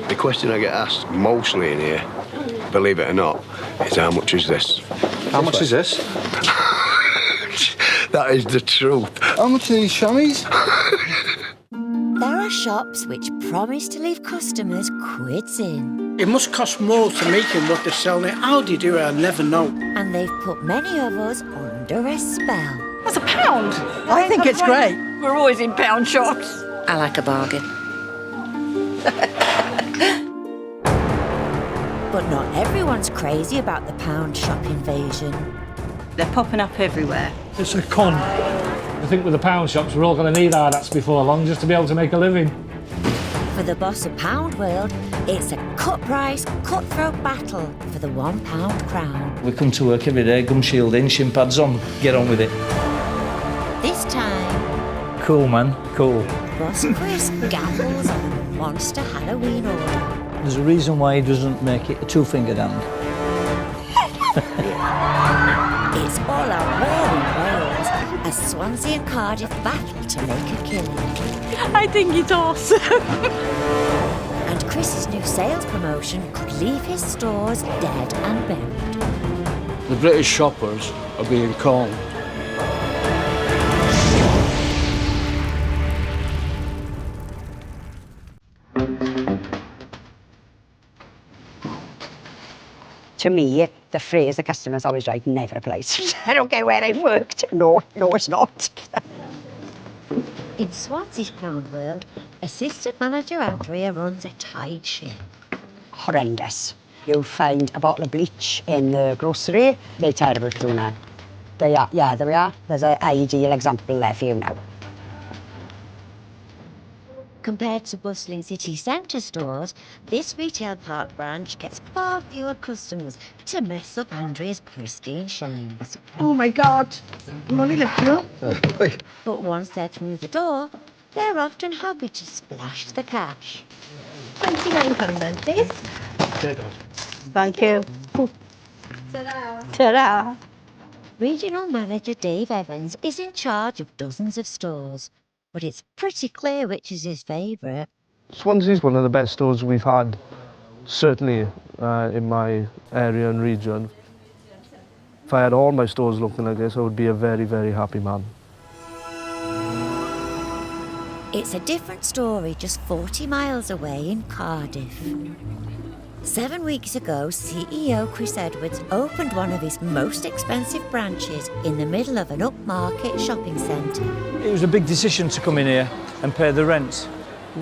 The question I get asked mostly in here, believe it or not, is how much is this? How much is this? That is the truth. How much are these chamois? There are shops which promise to leave customers quids in. It must cost more to make them what they're selling. How do you do it? I'll never know. And they've put many of us under a spell. That's £1. I think it's great. We're always in pound shops. I like a bargain. But not everyone's crazy about the pound shop invasion. They're popping up everywhere. It's a con. I think with the pound shops, we're all going to need hard hats before long just to be able to make a living. For the boss of Pound World, it's a cut-price, cutthroat battle for the £1 crown. We come to work every day, gum shield in, shin pads on, get on with it. This time, Cool, man, cool. Boss Chris gambles on a monster Halloween order. There's a reason why he doesn't make it a two-fingered hand. It's all out war in Wales as Swansea and Cardiff battle to make a killing. I think it's awesome. And Chris's new sales promotion could leave his stores dead and buried. The British shoppers are being called. To me, the phrase the customer's always right never applies. I don't care where I've worked. No, it's not. In Swansea's Pound World, assistant manager Andrea runs a tight ship. Horrendous. You'll find a bottle of bleach in the grocery. They're terrible to do now. They are, yeah, there we are. There's an ideal example there for you now. Compared to bustling city centre stores, this retail park branch gets far fewer customers to mess up Andrea's pristine shines. Oh my God. I'm only lifting up. But once they're through the door, they're often happy to splash the cash. £29 then, please. Thank you. Ta-da. Ta-da. Regional manager Dave Evans is in charge of dozens of stores, but it's pretty clear which is his favourite. Swansea's one of the best stores we've had, certainly in my area and region. If I had all my stores looking like this, I would be a very, very happy man. It's a different story just 40 miles away in Cardiff. 7 weeks ago, CEO Chris Edwards opened one of his most expensive branches in the middle of an upmarket shopping centre. It was a big decision to come in here and pay the rent.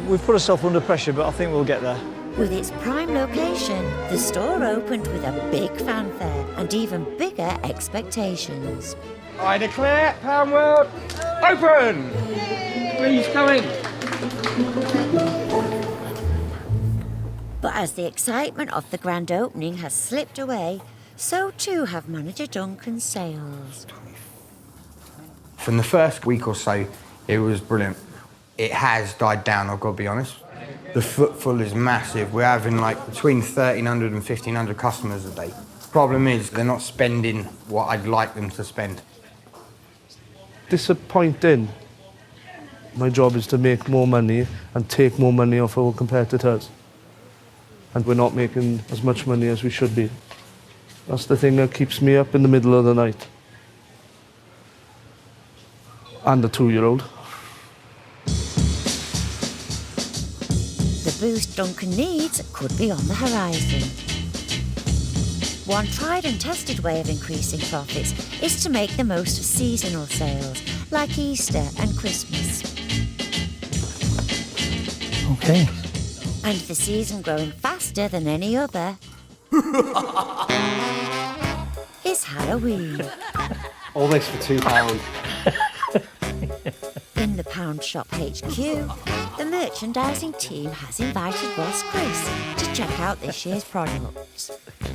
We've put ourselves under pressure, but I think we'll get there. With its prime location, the store opened with a big fanfare and even bigger expectations. I declare Pound World open! Please come in. But as the excitement of the grand opening has slipped away, so too have manager Duncan's sales. From the first week or so, it was brilliant. It has died down, I've got to be honest. The footfall is massive. We're having like between 1,300 and 1,500 customers a day. Problem is, they're not spending what I'd like them to spend. Disappointing. My job is to make more money and take more money off our competitors. And we're not making as much money as we should be. That's the thing that keeps me up in the middle of the night. And the 2-year-old. The boost Duncan needs could be on the horizon. One tried and tested way of increasing profits is to make the most of seasonal sales, like Easter and Christmas. Okay. And the season growing faster than any other is Halloween. All this for £2. In the Pound Shop HQ, the merchandising team has invited Boss Chris to check out this year's products.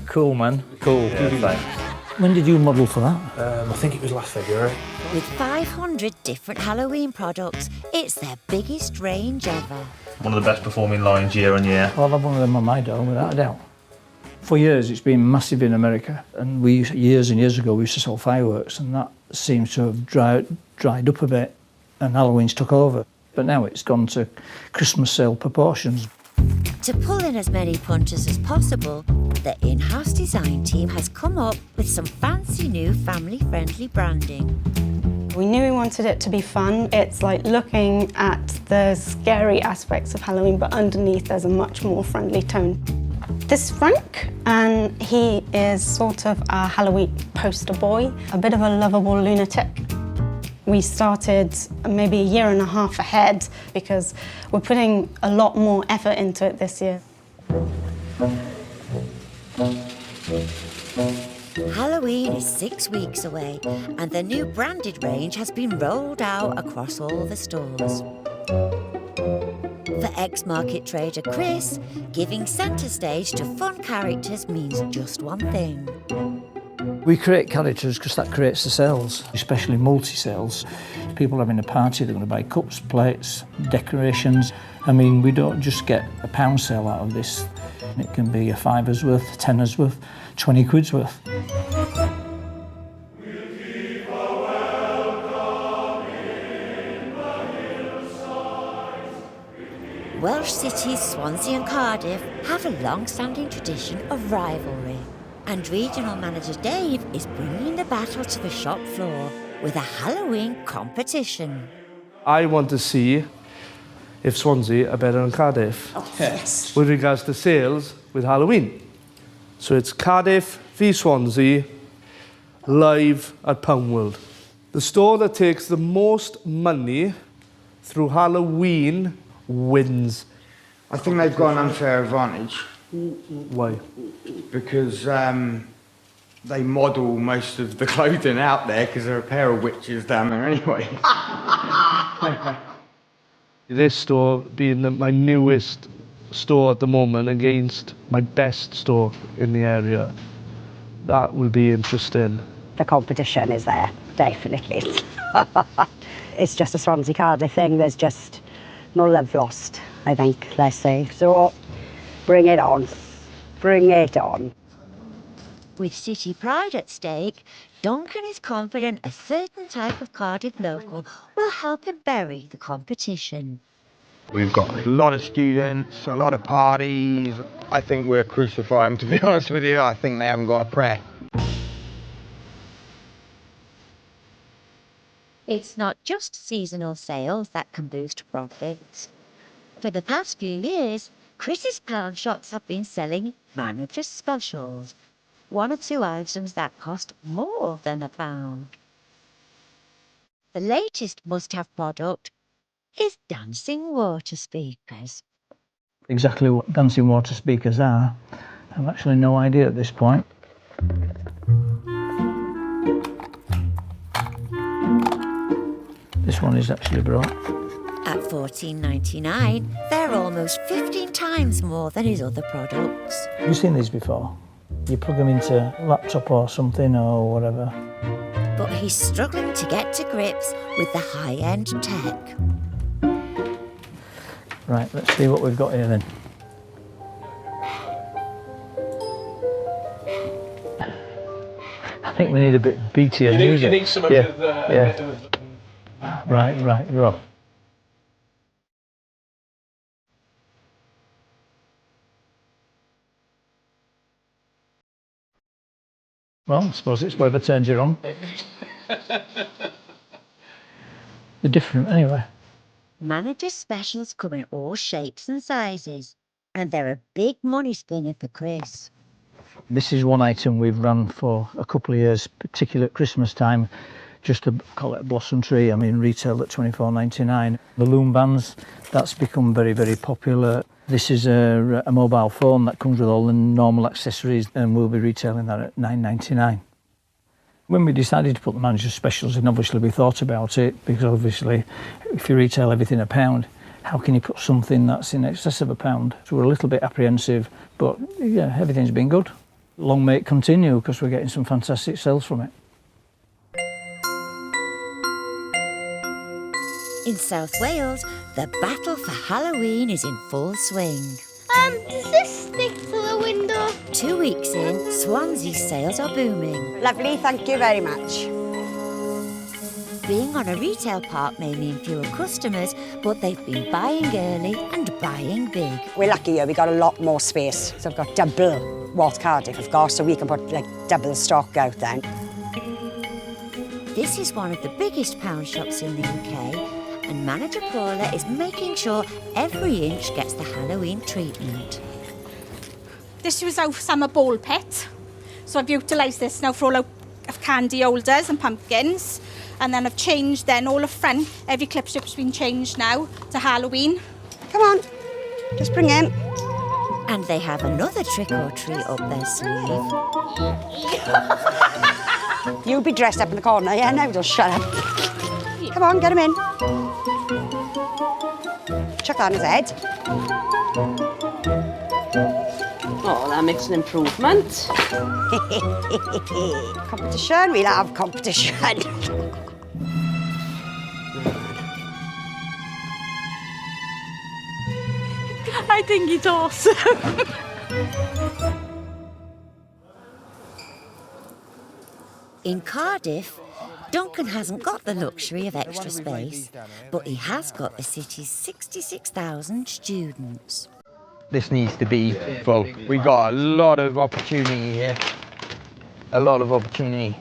Cool, man, cool. Yeah, when did you model for that? I think it was last February. With 500 different Halloween products, it's their biggest range ever. One of the best performing lines year on year. I'll have one of them on my door, without a doubt. For years, it's been massive in America. And years and years ago, we used to sell fireworks, and that seems to have dried up a bit, and Halloween's took over. But now it's gone to Christmas sale proportions. To pull in as many punters as possible, the in-house design team has come up with some fancy new family-friendly branding. We knew we wanted it to be fun. It's like looking at the scary aspects of Halloween, but underneath there's a much more friendly tone. This is Frank, and he is sort of our Halloween poster boy, a bit of a lovable lunatic. We started maybe a year and a half ahead because we're putting a lot more effort into it this year. Halloween is 6 weeks away, and the new branded range has been rolled out across all the stores. For ex-market trader Chris, giving centre stage to fun characters means just one thing. We create characters because that creates the sales, especially multi-sales. People having a party, they're going to buy cups, plates, decorations. I mean, we don't just get a pound sale out of this. It can be a fiver's worth, a tenner's worth, 20 quid's worth. Welsh cities Swansea and Cardiff have a long-standing tradition of rivalry, and regional manager Dave is bringing the battle to the shop floor with a Halloween competition. I want to see if Swansea are better than Cardiff Yes. with regards to sales with Halloween. So it's Cardiff v Swansea, live at Pound World. The store that takes the most money through Halloween wins. I think they've got an unfair advantage. Why? Because they model most of the clothing out there because there are a pair of witches down there anyway. This store being my newest store at the moment against my best store in the area, that will be interesting. The competition is there, definitely. It's just a Swansea Cardiff thing. There's just no love lost, I think, let's say. So bring it on. Bring it on. With city pride at stake, Duncan is confident a certain type of Cardiff local will help him bury the competition. We've got a lot of students, a lot of parties. I think we're crucifying, to be honest with you. I think they haven't got a prayer. It's not just seasonal sales that can boost profits. For the past few years, Chris's pound shops have been selling manager specials. 1 or 2 items that cost more than £1. The latest must-have product is dancing water speakers. Exactly what dancing water speakers are, I've actually no idea at this point. This one is actually brought. At $14.99, they're almost 15 times more than his other products. Have you seen these before? You plug them into a laptop or something or whatever. But he's struggling to get to grips with the high-end tech. Right, let's see what we've got here then. I think we need a bit beatier music. You need some of yeah. Right, Rob. Well, I suppose it's whatever turns you on. They're different anyway. Manager specials come in all shapes and sizes, and they're a big money spinner for Chris. This is one item we've run for a couple of years, particularly at Christmas time, just to call it a blossom tree. I mean, retailed at $24.99. The loom bands, that's become very, very popular. This is a mobile phone that comes with all the normal accessories, and we'll be retailing that at $9.99. When we decided to put the manager specials in, obviously we thought about it, because obviously if you retail everything £1, how can you put something that's in excess of £1? So we're a little bit apprehensive, but yeah, everything's been good. Long may it continue, because we're getting some fantastic sales from it. In South Wales, the battle for Halloween is in full swing. Does this stick to the window? 2 weeks in, Swansea's sales are booming. Lovely, thank you very much. Being on a retail park may mean fewer customers, but they've been buying early and buying big. We're lucky here, we got a lot more space. So I've got double what Cardiff have got, so we can put like double stock out then. This is one of the biggest pound shops in the UK, and manager Paula is making sure every inch gets the Halloween treatment. This was our summer ball pit, so I've utilised this now for all our candy holders and pumpkins, and then I've changed then all the front, every clip strip's been changed now to Halloween. Come on, just bring in. And they have another trick or treat up their sleeve. You'll be dressed up in the corner, yeah? Now just shut up. Come on, get him in. Chuck that on his head. Oh, that makes an improvement. Competition, we'll have competition. I think it's awesome. In Cardiff, Duncan hasn't got the luxury of extra space, but he has got the city's 66,000 students. This needs to be full. We got a lot of opportunity here. A lot of opportunity.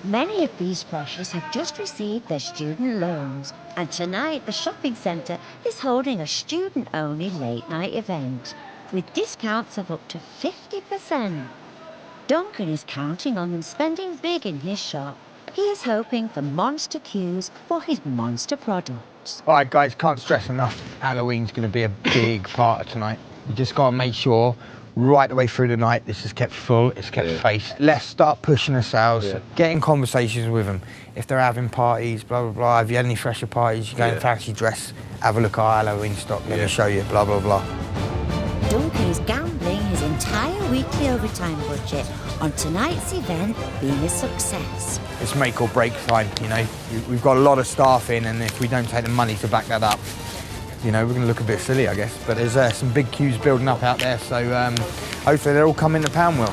Many of these freshers have just received their student loans, and tonight the shopping centre is holding a student-only late-night event with discounts of up to 50%. Duncan is counting on them spending big in his shop. He is hoping for monster queues for his monster products. All right, guys, can't stress enough. Halloween's going to be a big part of tonight. You just got to make sure right the way through the night this is kept full, it's kept faced. Let's start pushing the sales, getting conversations with them. If they're having parties, blah, blah, blah. If you had any fresher parties, you go in fancy dress, have a look at our Halloween stock, let me show you, blah, blah, blah. Duncan is gambling his entire weekly overtime budget on tonight's event being a success. It's make or break time, you know. We've got a lot of staff in, and if we don't take the money to back that up, you know, we're going to look a bit silly, I guess. But there's some big queues building up out there, so hopefully they'll all come in the pound wheel.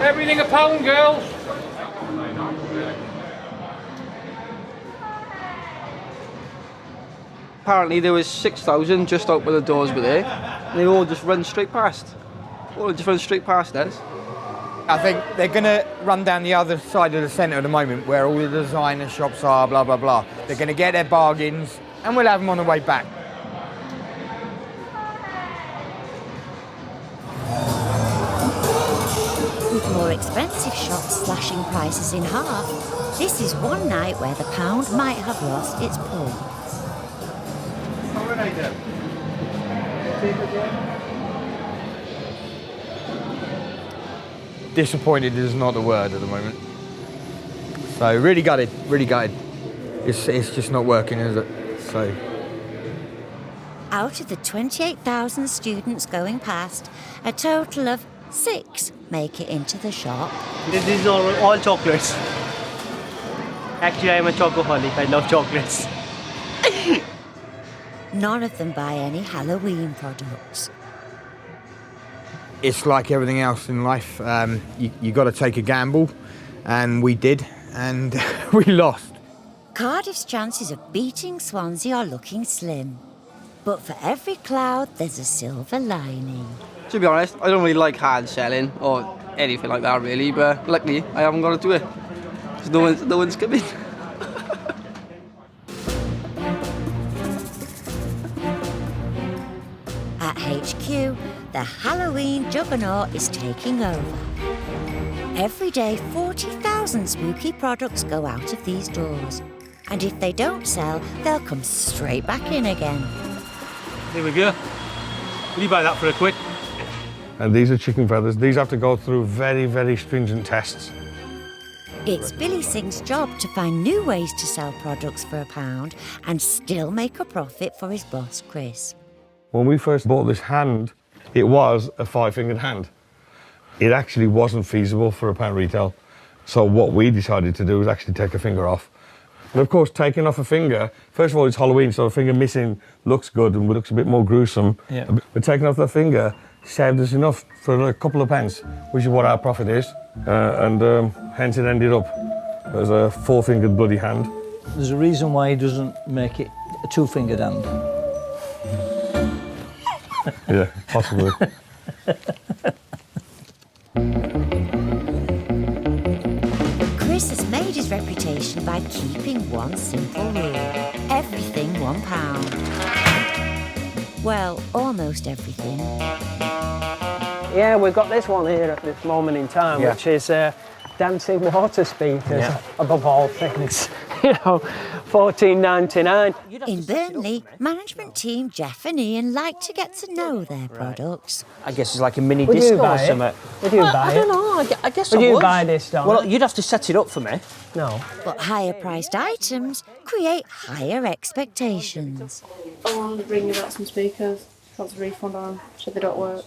Everything a pound, girls. Apparently there was 6,000 just out where the doors were there. And they all just run straight past. All just run straight past us. I think they're going to run down the other side of the centre at the moment where all the designer shops are, blah, blah, blah. They're going to get their bargains and we'll have them on the way back. With more expensive shops slashing prices in half, this is one night where the pound might have lost its pull. Disappointed is not the word at the moment. So really gutted, really gutted. It's just not working, is it? So. Out of the 28,000 students going past, a total of 6 make it into the shop. These are all chocolates. Actually, I'm a chocoholic. I love chocolates. None of them buy any Halloween products. It's like everything else in life. You got to take a gamble, and we did, and we lost. Cardiff's chances of beating Swansea are looking slim. But for every cloud, there's a silver lining. To be honest, I don't really like hard selling or anything like that really, but luckily I haven't got to do it. Because no one's coming. At HQ, the Halloween juggernaut is taking over. Every day, 40,000 spooky products go out of these doors. And if they don't sell, they'll come straight back in again. Here we go. Will you buy that for a quid? And these are chicken feathers. These have to go through very, very stringent tests. It's Billy Singh's job to find new ways to sell products for £1 and still make a profit for his boss, Chris. When we first bought this hand, it was a 5-fingered hand. It actually wasn't feasible for £1 retail. So what we decided to do was actually take a finger off. And of course, taking off a finger, first of all, it's Halloween, so a finger missing looks good and looks a bit more gruesome. Yeah. But taking off the finger saved us enough for a couple of pence, which is what our profit is. And hence it ended up as a 4-fingered bloody hand. There's a reason why he doesn't make it a 2-fingered hand. Yeah, possibly. Chris has made his reputation by keeping one simple rule. Everything £1. Well, almost everything. Yeah, we've got this one here at this moment in time, which is dancing water speakers, above all things. You know, $14.99. In Burnley, management team Jeff and Ian like to get to know their products. I guess it's like a mini Would you disco buy or it? something. Would you buy I it? don't know, I guess I Would would. you buy this, Donna? Well, you'd have to set it up for me. No. But higher-priced items create higher expectations. I want to bring you back some speakers. Wants a refund on them, so they don't work.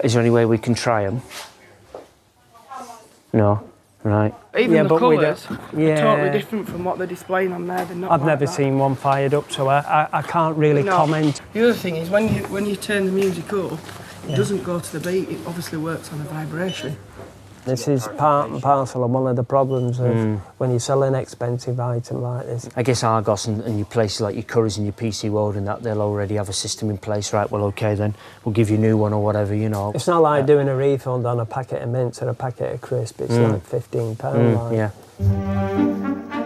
Is there any way we can try them? No. Right. Even the colours are yeah. totally different from what they're displaying on there. They're not I've like never that. seen one fired up, so I can't really comment. The other thing is when you turn the music up, it doesn't go to the beat. It obviously works on a vibration. This is part and parcel of one of the problems of when you sell an expensive item like this. I guess Argos and your places like your Currys and your PC World and that, they'll already have a system in place. Right, well, OK, then we'll give you a new one or whatever, you know. It's not like doing a refund on a packet of mints or a packet of crisps. It's like £15. Yeah.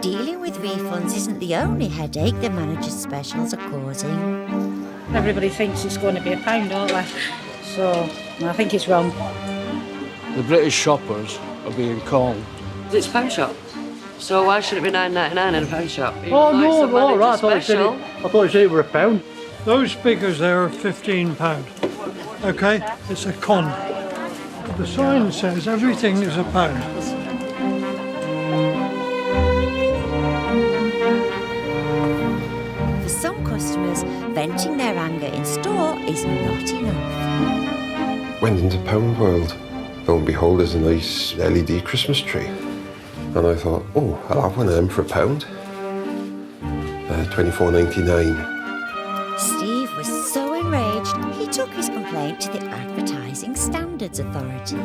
Dealing with refunds isn't the only headache the manager's specials are causing. Everybody thinks it's going to be £1, don't they? So I think it's wrong. The British shoppers are being conned. It's a pound shop, so why should it be £9.99 in a pound shop? Oh no, no, right, I thought you said it were £1. Those speakers there are £15. Okay, it's a con. The sign says everything is £1. For some customers, venting their anger in store is not enough. Went into Pound World. Lo and behold, there's a nice LED Christmas tree. And I thought, oh, I'll have one of them for £1. $24.99. Steve was so enraged, he took his complaint to the Advertising Standards Authority.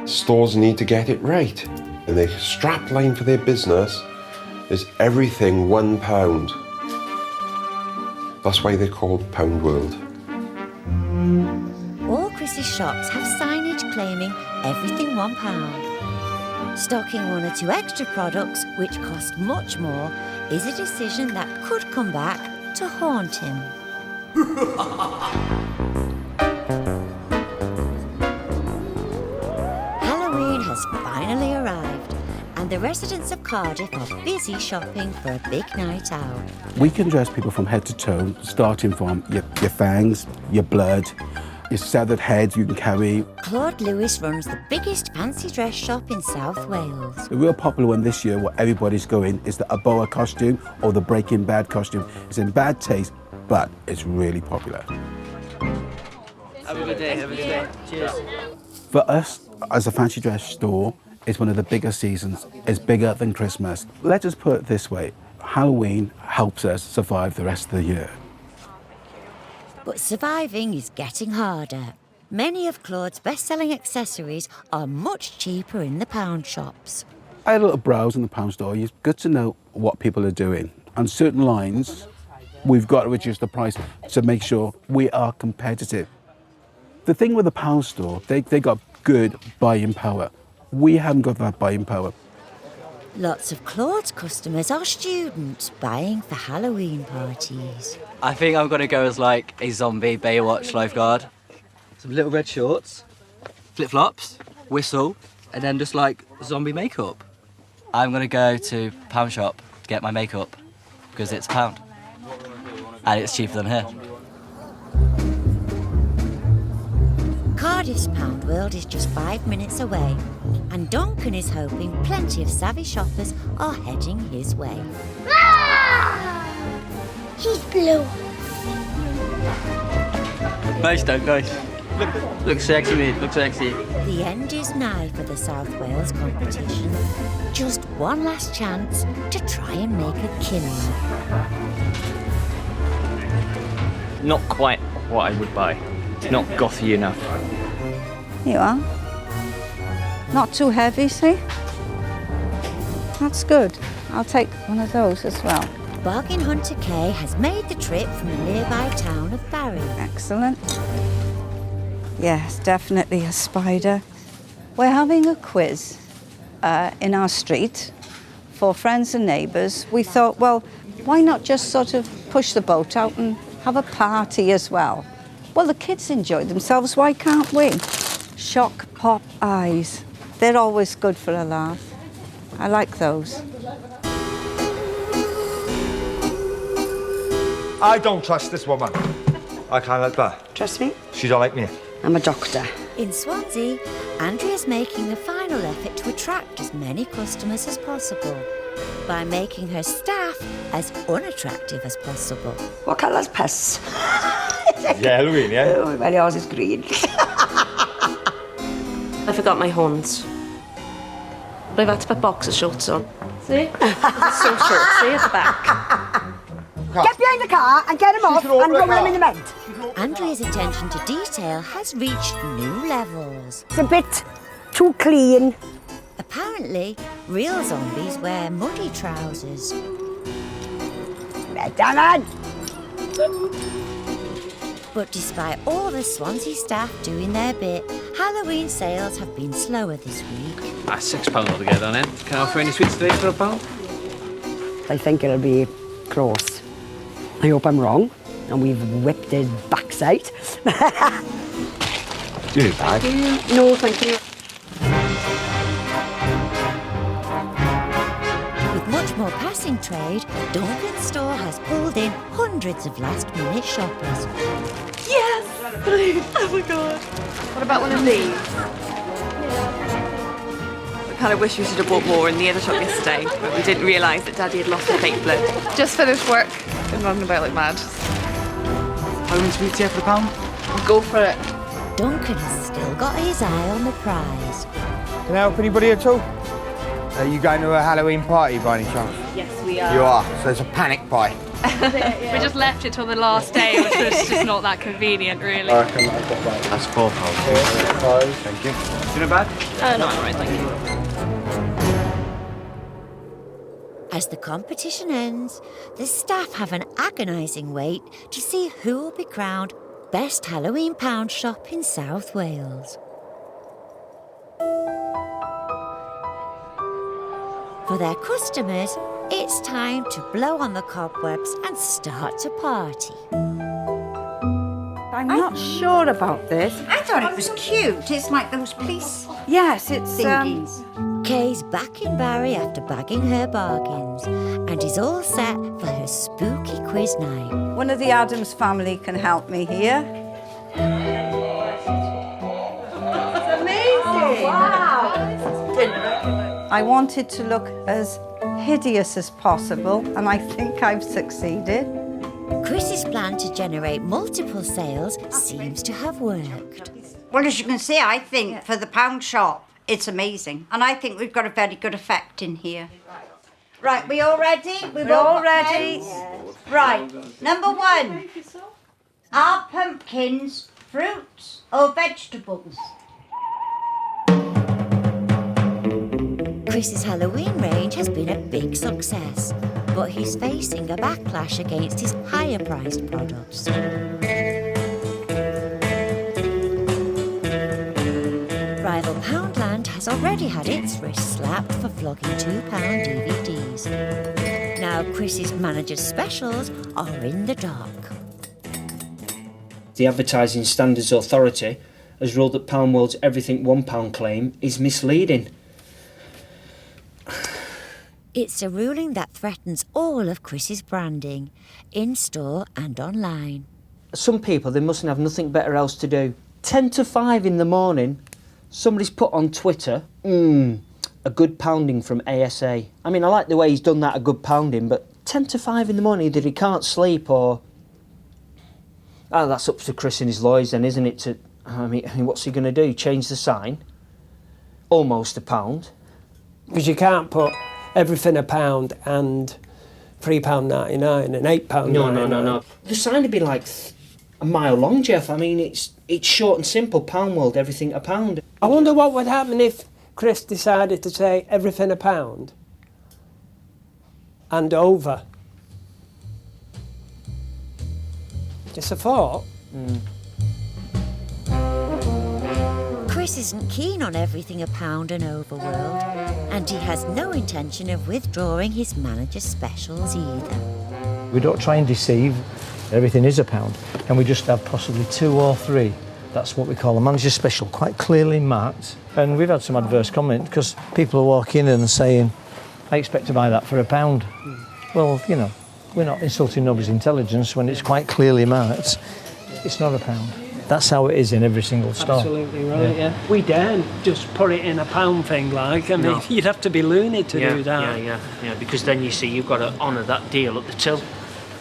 Stores need to get it right. And their strap line for their business is everything £1. That's why they're called Pound World. All Chris's shops have signage claiming everything £1. Stocking 1 or 2 extra products, which cost much more, is a decision that could come back to haunt him. Halloween has finally arrived, and the residents of Cardiff are busy shopping for a big night out. We can dress people from head to toe, starting from your fangs, your blood, your severed head you can carry. Claude Lewis runs the biggest fancy dress shop in South Wales. The real popular one this year, what everybody's going, is the Aboa costume or the Breaking Bad costume. It's in bad taste, but it's really popular. Have a good day, have a good day. Cheers. For us, as a fancy dress store, it's one of the biggest seasons. It's bigger than Christmas. Let's just put it this way. Halloween helps us survive the rest of the year. But surviving is getting harder. Many of Claude's best-selling accessories are much cheaper in the pound shops. I had a little browse in the pound store. It's good to know what people are doing. On certain lines, we've got to reduce the price to make sure we are competitive. The thing with the pound store, they got good buying power. We haven't got that buying power. Lots of Claude's customers are students buying for Halloween parties. I think I'm going to go as like a zombie Baywatch lifeguard. Some little red shorts, flip-flops, whistle, and then just like zombie makeup. I'm going to go to pound shop to get my makeup because it's £1 and it's cheaper than here. Cardiff's Pound World is just 5 minutes away, and Duncan is hoping plenty of savvy shoppers are heading his way. He's blue. Nice, Doug, nice. Looks sexy, mate. Looks sexy. The end is nigh for the South Wales competition. Just one last chance to try and make a killing. Not quite what I would buy. It's not gothy enough. Here you are. Not too heavy, see? That's good. I'll take one of those as well. Bargain hunter Kay has made the trip from the nearby town of Barry. Excellent. Yes, definitely a spider. We're having a quiz in our street for friends and neighbours. We thought, well, why not just sort of push the boat out and have a party as well? Well, the kids enjoy themselves, why can't we? Shock pop eyes. They're always good for a laugh. I like those. I don't trust this woman. I can't help her. Trust me? She don't like me. I'm a doctor. In Swansea, Andrea's making a final effort to attract as many customers as possible by making her staff as unattractive as possible. What colour's piss? Yeah, Halloween, yeah? Oh, well, yours is green. I forgot my horns. But I've had to put boxer shorts on. See? It's so short, see, at the back. Get behind the car and get him off and go with him in the vent. Andrea's attention to detail has reached new levels. It's a bit too clean. Apparently, real zombies wear muddy trousers. Better, lad. But despite all the Swansea staff doing their bit, Halloween sales have been slower this week. £6 altogether then. Can I offer any sweets today for £1? I think it'll be close. I hope I'm wrong and we've whipped his backside. You need a bag? No, thank you. With much more passing trade, Duncan's store has pulled in hundreds of last-minute shoppers. Yes! Oh my god. What about one of these? I kind of wish we should have bought more in the other shop yesterday, but we didn't realise that Daddy had lost a fake blood. Just finished work. Been running about like mad. Home sweets here for £1? Go for it. Duncan has still got his eye on the prize. Can I help anybody at all? Are you going to a Halloween party by any chance? Yes, we are. You are, so it's a panic buy. We just left it till the last day, which was just not that convenient, really. I reckon I've got that. That's £4. Thank you. You know bad? No, I'm alright, thank you. As the competition ends, the staff have an agonising wait to see who will be crowned Best Halloween Pound Shop in South Wales. For their customers, it's time to blow on the cobwebs and start to party. I'm not sure about this. I thought it was cute. It's like those police Yes, it's thingies. Kay's back in Barry after bagging her bargains and is all set for her spooky quiz night. One of the Addams family can help me here. It's amazing. Wow. I wanted to look as hideous as possible, and I think I've succeeded. Chris's plan to generate multiple sales seems to have worked. Well, as you can see, I think for the pound shop, it's amazing. And I think we've got a very good effect in here. Right, we all ready? We're all ready? Yes. Right, number 1. Are pumpkins fruits or vegetables? Chris's Halloween range has been a big success, but he's facing a backlash against his higher-priced products. Rival Poundland has already had its wrist slapped for flogging £2 DVDs. Now Chris's manager's specials are in the dark. The Advertising Standards Authority has ruled that Pound World's everything £1 claim is misleading. It's a ruling that threatens all of Chris's branding, in-store and online. Some people, they mustn't have nothing better else to do. 10 to 5 in the morning, somebody's put on Twitter, a good pounding from ASA. I mean, I like the way he's done that, a good pounding, but 10 to 5 in the morning, that he can't sleep or... Oh, that's up to Chris and his lawyers then, isn't it, to I mean, what's he going to do? Change the sign? Almost £1. Because you can't put everything £1 and £3.99 and £8.99. No. The sign would be like a mile long, Jeff. I mean, it's short and simple. Pound World, everything £1. I wonder what would happen if Chris decided to say everything £1 and over. Just a thought. Chris isn't keen on everything £1 and over world, and he has no intention of withdrawing his manager's specials either. We don't try and deceive. Everything is £1, and we just have possibly 2 or 3. That's what we call a manager's special, quite clearly marked. And we've had some adverse comment because people are walking in and saying, I expect to buy that for £1. Well, you know, we're not insulting nobody's intelligence when it's quite clearly marked. It's not £1. That's how it is in every single store. Absolutely right, yeah. We daren't just put it in £1 thing, like. I mean, No. you'd have to be loony to do that. Yeah, because then you see you've got to honour that deal at the till.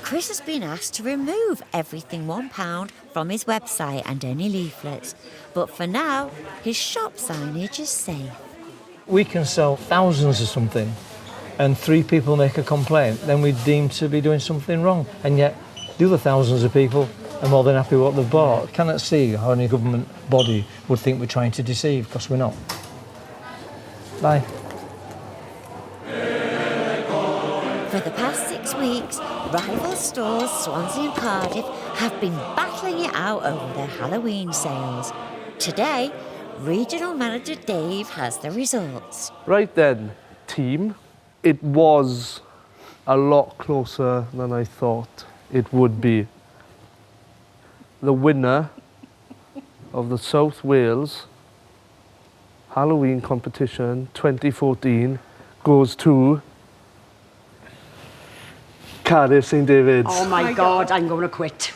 Chris has been asked to remove everything £1 from his website and any leaflets, but for now, his shop signage is safe. We can sell thousands of something, and 3 people make a complaint, then we're deemed to be doing something wrong. And yet, the other thousands of people are more than happy with what they've bought. I cannot see how any government body would think we're trying to deceive, because we're not. Bye. For the past 6 weeks, rival stores Swansea and Cardiff have been battling it out over their Halloween sales. Today, Regional Manager Dave has the results. Right then, team, it was a lot closer than I thought it would be. The winner of the South Wales Halloween competition 2014 goes to Cardiff St David's. Oh my God, I'm going to quit.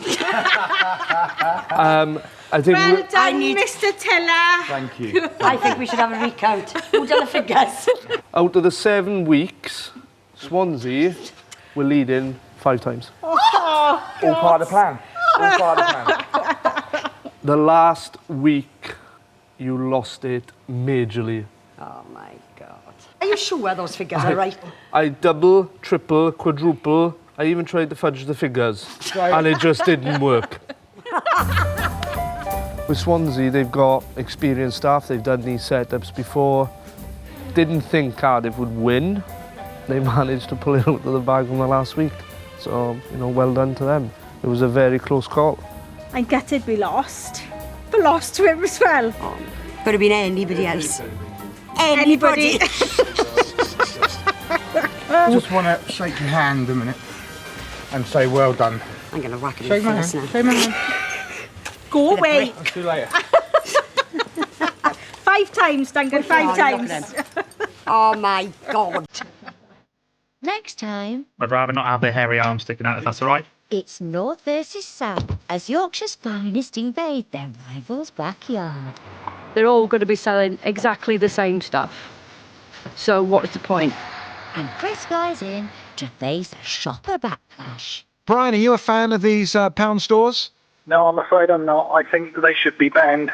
I think Well done, Mr. Tiller. Thank you. I think we should have a recount. Who done the figures? Out of the 7 weeks, Swansea were leading 5 times. All part of the plan. All part of the plan. The last week, you lost it majorly. Oh my God. Are you sure those figures are right? I double, triple, quadruple. I even tried to fudge the figures, and it just didn't work. With Swansea, they've got experienced staff. They've done these setups before. Didn't think Cardiff would win. They managed to pull it out of the bag in the last week. So, you know, well done to them. It was a very close call. I'm gutted we lost. But lost to him as well. Could have been anybody else. Anybody. Just want to shake your hand a minute and say well done. I'm going to whack it Shake in my the hand. face now. Shake my hand. Go away. I'll see you later. 5 times, Duncan, 5 times. Oh my God. Next time, I'd rather not have their hairy arms sticking out, if that's all right. it's North versus South as Yorkshire's finest invade their rival's backyard. They're all going to be selling exactly the same stuff. So what's the point? And Chris goes in to face a shopper backlash. Brian, are you a fan of these pound stores? No, I'm afraid I'm not. I think they should be banned.